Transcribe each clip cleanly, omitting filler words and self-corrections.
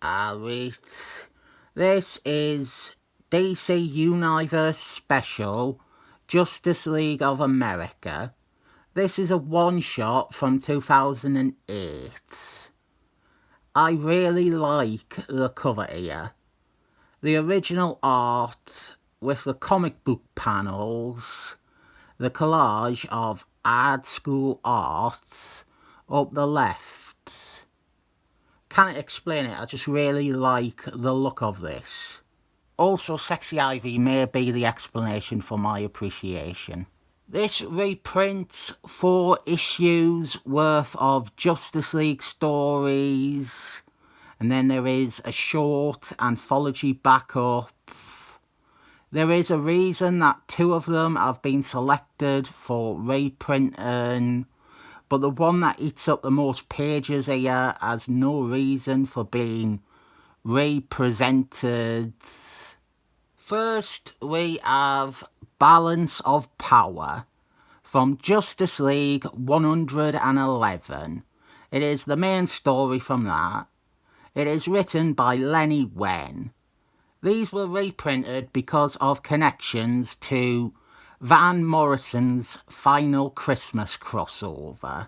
Alright, this is DC Universe Special, Justice League of America. This is a one-shot from 2008. I really like the cover here. The original art with the comic book panels, the collage of art school art up the left. Can't explain it, I just really like the look of this. Also, Sexy Ivy may be the explanation for my appreciation. This reprints 4 issues worth of Justice League stories, and then there is a short anthology backup. There is a reason that 2 of them have been selected for reprinting, but the one that eats up the most pages here has no reason for being represented. First, we have Balance of Power from Justice League 111. It is the main story from that. It is written by Lenny Wen. These were reprinted because of connections to Van Morrison's Final Christmas crossover.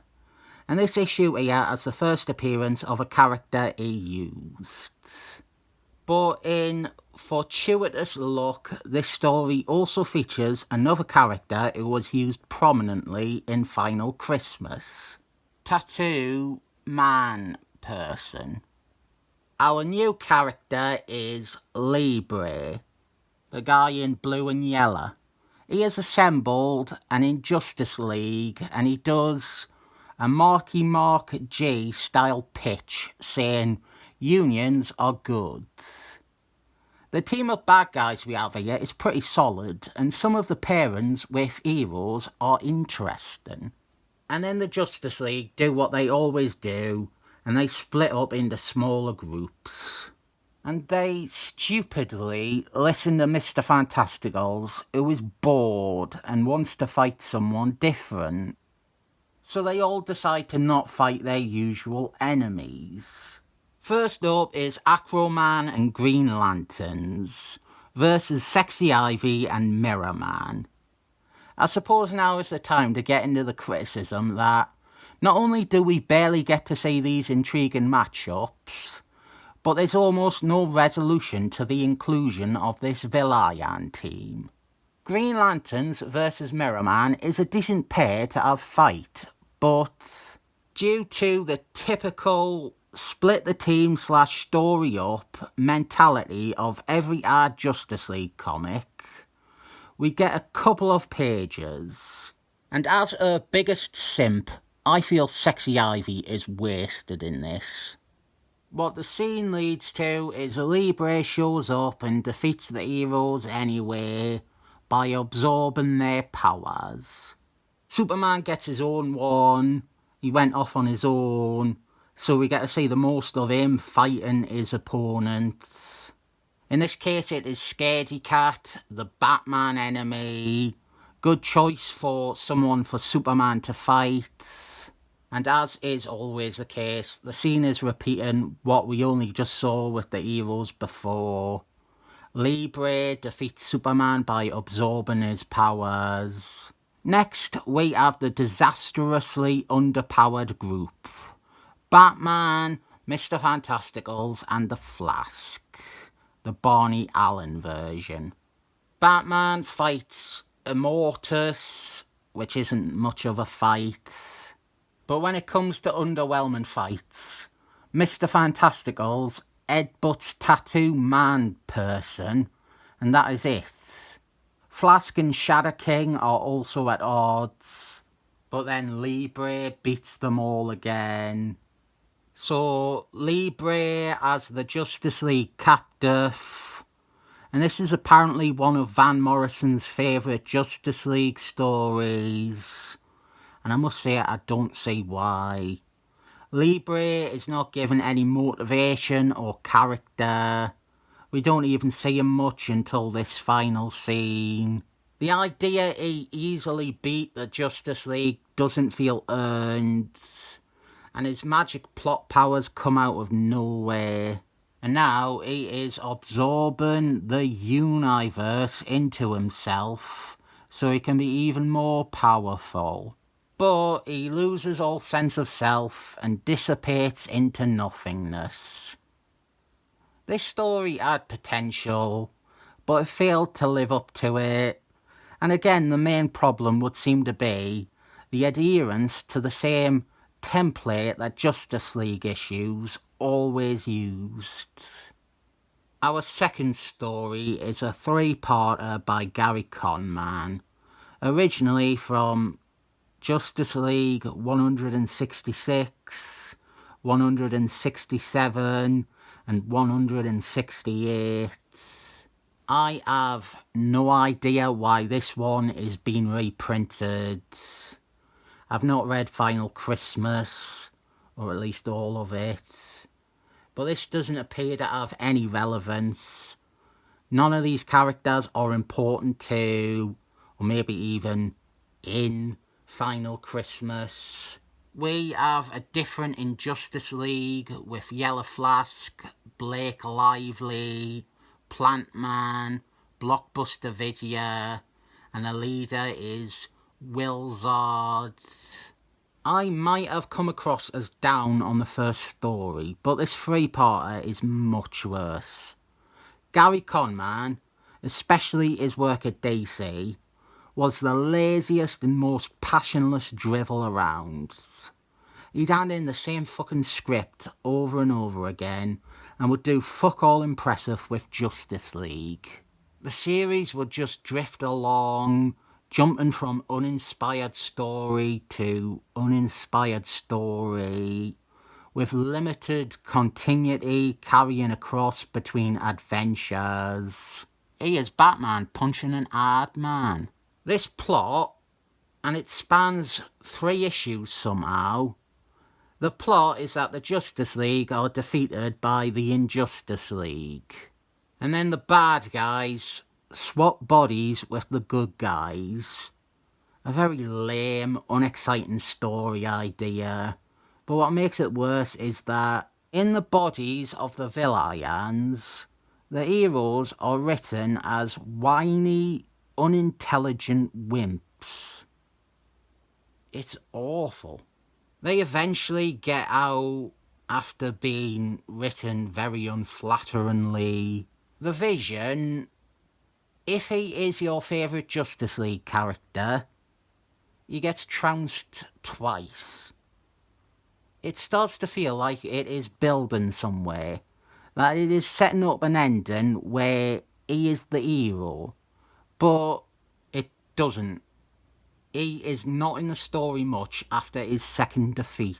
And this issue here has the first appearance of a character he used. But in fortuitous luck, this story also features another character who was used prominently in Final Christmas. Tattoo Man Person. Our new character is Libre, the guy in blue and yellow. He is assembled an Injustice League, and he does a Marky Mark G style pitch saying unions are good. The team of bad guys we have here is pretty solid, and some of the pairings with heroes are interesting. And then the Justice League do what they always do, and they split up into smaller groups. And they stupidly listen to Mr. Fantasticals, who is bored and wants to fight someone different. So they all decide to not fight their usual enemies. First up is Acroman and Green Lanterns versus Sexy Ivy and Mirror Man. I suppose now is the time to get into the criticism that not only do we barely get to see these intriguing matchups, but there's almost no resolution to the inclusion of this Villain team. Green Lanterns versus Mirror Man is a decent pair to have fight, but due to the typical split the team / story up mentality of every Odd Justice League comic, we get a couple of pages. And as her biggest simp, I feel Sexy Ivy is wasted in this. What the scene leads to is Libre shows up and defeats the heroes anyway by absorbing their powers. Superman gets his own one, he went off on his own, so we get to see the most of him fighting his opponent. In this case it is Scaredy Cat, the Batman enemy. Good choice for someone for Superman to fight. And as is always the case, the scene is repeating what we only just saw with the heroes before. Libre defeats Superman by absorbing his powers. Next, we have the disastrously underpowered group. Batman, Mr. Fantasticals, and the Flask. The Barney Allen version. Batman fights Immortus, which isn't much of a fight. But when it comes to underwhelming fights, Mr. Fantasticals headbutts Tattoo Man Person, and that is it. Flask and Shadow King are also at odds, but then Libre beats them all again. So Libre as the Justice League captive, and this is apparently one of Van Morrison's favourite Justice League stories. And I must say, I don't see why. Libre is not given any motivation or character. We don't even see him much until this final scene. The idea he easily beat the Justice League doesn't feel earned. And his magic plot powers come out of nowhere. And now he is absorbing the universe into himself so he can be even more powerful. But he loses all sense of self and dissipates into nothingness. This story had potential, but it failed to live up to it. And again, the main problem would seem to be the adherence to the same template that Justice League issues always used. Our second story is a three-parter by Gary Conman, originally from Justice League 166, 167, and 168. I have no idea why this one is being reprinted. I've not read Final Christmas, or at least all of it. But this doesn't appear to have any relevance. None of these characters are important to, or maybe even in, Final Christmas. We have a different Injustice League with Yellow Flask, Blake Lively, Plant Man, Blockbuster Video, and the leader is Will Zard. I might have come across as down on the first story, but this three-parter is much worse. Gary Conman, especially his work at DC, was the laziest and most passionless drivel around. He'd hand in the same fucking script over and over again and would do fuck all impressive with Justice League. The series would just drift along, jumping from uninspired story to uninspired story, with limited continuity carrying across between adventures. He is Batman punching an hard man. This plot, and it spans 3 issues somehow. The plot is that the Justice League are defeated by the Injustice League. And then the bad guys swap bodies with the good guys. A very lame, unexciting story idea. But what makes it worse is that in the bodies of the villains, the heroes are written as whiny, unintelligent wimps. It's awful. They eventually get out after being written very unflatteringly. The Vision, if he is your favourite Justice League character, he gets trounced twice. It starts to feel like it is building somewhere, that it is setting up an ending where he is the hero, but it doesn't. He is not in the story much after his second defeat.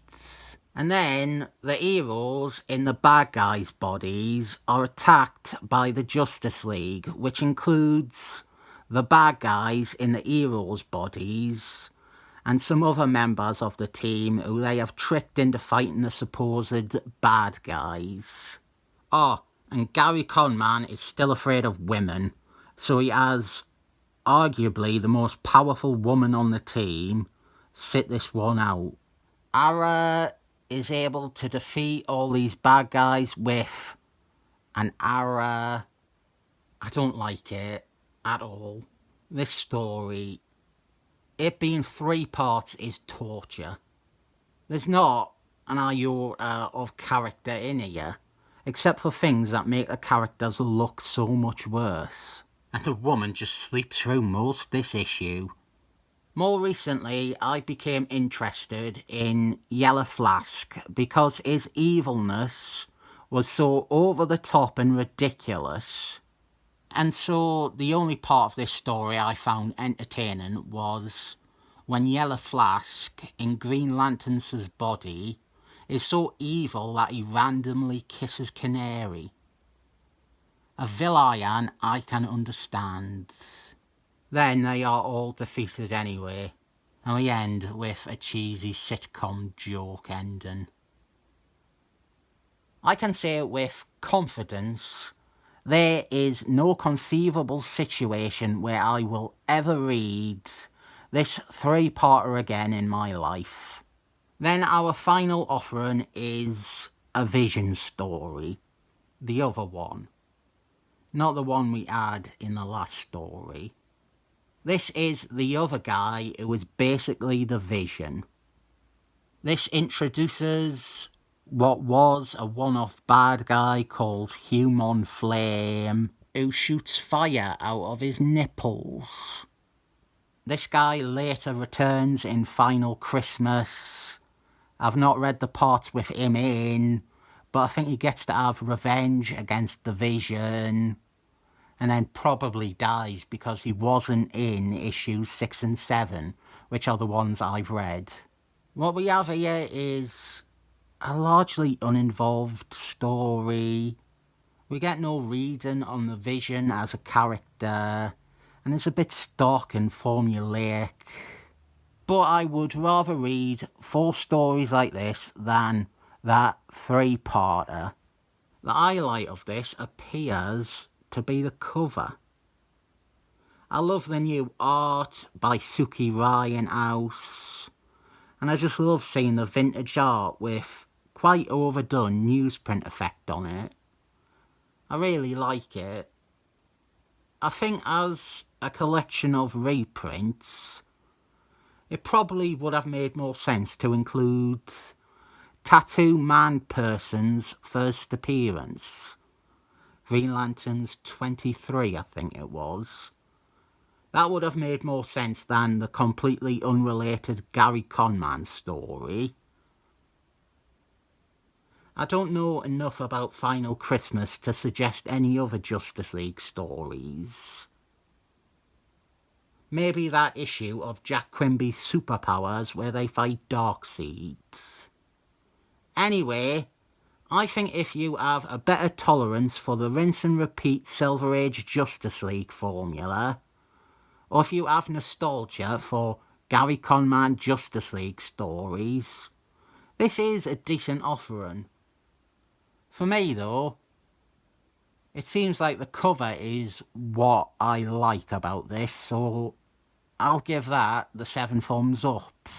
And then the heroes in the bad guys' bodies are attacked by the Justice League, which includes the bad guys in the heroes' bodies and some other members of the team who they have tricked into fighting the supposed bad guys. Oh, and Gary Conman is still afraid of women, so he has arguably the most powerful woman on the team sit this one out. Ara is able to defeat all these bad guys with an Ara. I don't like it at all. This story, it being 3 parts, is torture. There's not an iota of character in here, except for things that make the characters look so much worse. And the woman just sleeps through most this issue. More recently, I became interested in Yellow Flask because his evilness was so over the top and ridiculous. And so the only part of this story I found entertaining was when Yellow Flask in Green Lantern's body is so evil that he randomly kisses Canary. A villain I can understand. Then they are all defeated anyway, and we end with a cheesy sitcom joke ending. I can say with confidence, there is no conceivable situation where I will ever read this 3-parter again in my life. Then our final offering is a Vision story. the other one, not the one we had in the last story. This is the other guy who is basically the Vision. This introduces what was a one-off bad guy called Human Flame, who shoots fire out of his nipples. This guy later returns in Final Christmas. I've not read the parts with him in, but I think he gets to have revenge against the Vision, and then probably dies because he wasn't in issues 6 and 7, which are the ones I've read. What we have here is a largely uninvolved story. We get no reading on the Vision as a character, and it's a bit stock and formulaic. But I would rather read 4 stories like this than that 3-parter. The highlight of this appears to be the cover. I love the new art by Suki Ryan House, and I just love seeing the vintage art with quite overdone newsprint effect on it. I really like it. I think as a collection of reprints, it probably would have made more sense to include Tattoo Man Person's first appearance. Green Lantern's 23, I think it was. That would have made more sense than the completely unrelated Gary Conman story. I don't know enough about Final Christmas to suggest any other Justice League stories. Maybe that issue of Jack Quimby's Superpowers where they fight Darkseid. Anyway, I think if you have a better tolerance for the rinse and repeat Silver Age Justice League formula, or if you have nostalgia for Gary Conman Justice League stories, this is a decent offering. For me though, it seems like the cover is what I like about this, so I'll give that the 7 thumbs up.